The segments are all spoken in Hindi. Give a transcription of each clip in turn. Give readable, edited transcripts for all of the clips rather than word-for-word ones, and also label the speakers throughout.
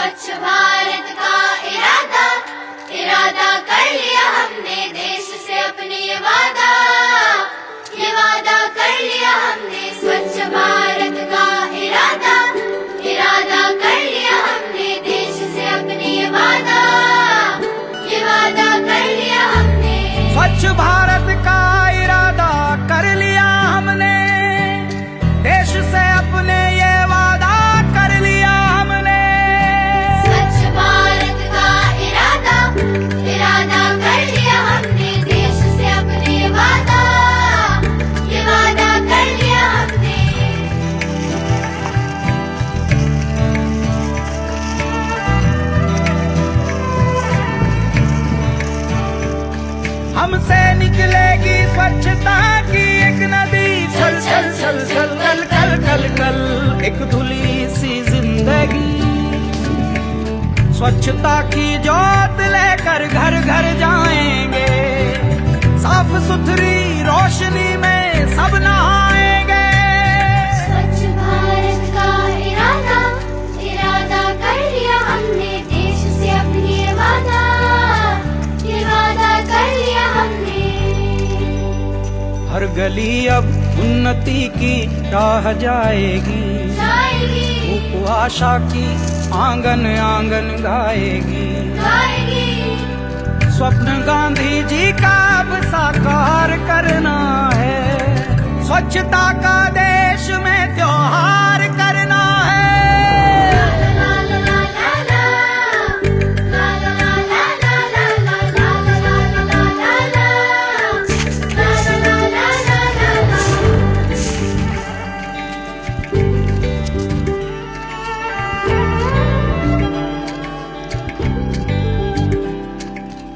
Speaker 1: स्वच्छ भारत का इरादा इरादा कर लिया हमने, देश से अपने ये वादा कर लिया हमने। स्वच्छ भारत का इरादा इरादा कर लिया हमने, देश से अपने ये वादा कर लिया हमने।
Speaker 2: स्वच्छ भारत का इरादा कर लिया हमने, देश से अपने ये वादा कर लिया हमने।
Speaker 1: स्वच्छ भारत का इरादा इरादा कर लिया हमने, देश से अपने वादा कर लिया हमने।
Speaker 2: हमसे निकलेगी स्वच्छता की एक नदी, छल छल छल छल कल कल कल कल एक धुली सी जिंदगी। स्वच्छता की जोत लेकर घर घर जाएंगे, साफ सुथरी रोशनी में सब नहाएंगे।
Speaker 1: स्वच्छ भारत का इरादा इरादा कर लिया हमने, देश से अपनी वादा कर लिया हमने।
Speaker 2: हर गली अब उन्नति की राह जाएगी, धूप आशा की आंगन आंगन गाएगी। स्वप्न गांधी जी का अब साकार करना है, स्वच्छता का देश में त्योहार करना है।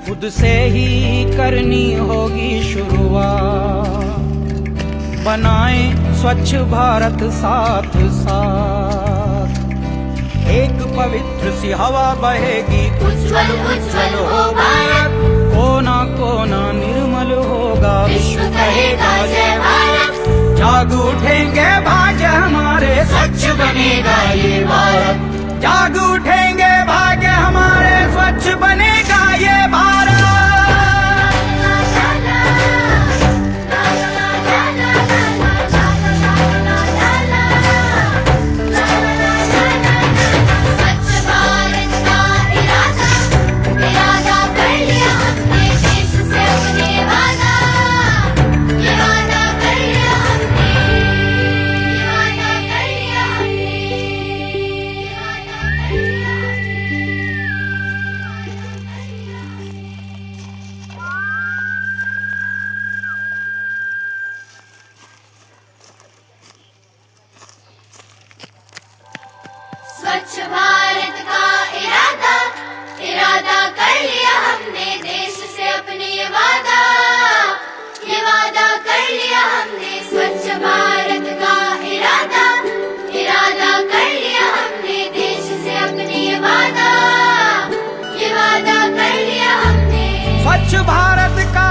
Speaker 2: खुद से ही करनी होगी शुरुआत, बनाएं स्वच्छ भारत साथ साथ। एक पवित्र सी हवा बहेगी, उज्ज्वल उज्ज्वल हो भारत। कोना कोना निर्मल होगा, विश्व कहेगा जय भारत। जाग उठेंगे भाग्य हमारे, स्वच्छ बनेगा ये भारत। जाग उठेंगे भाग्य हमारे, स्वच्छ बनेगा ये भारत।
Speaker 1: स्वच्छ भारत का इरादा इरादा कर लिया हमने, देश से अपने ये वादा कर लिया हमने। स्वच्छ भारत का इरादा इरादा कर लिया हमने, देश से अपने ये वादा कर लिया हमने।
Speaker 2: स्वच्छ भारत का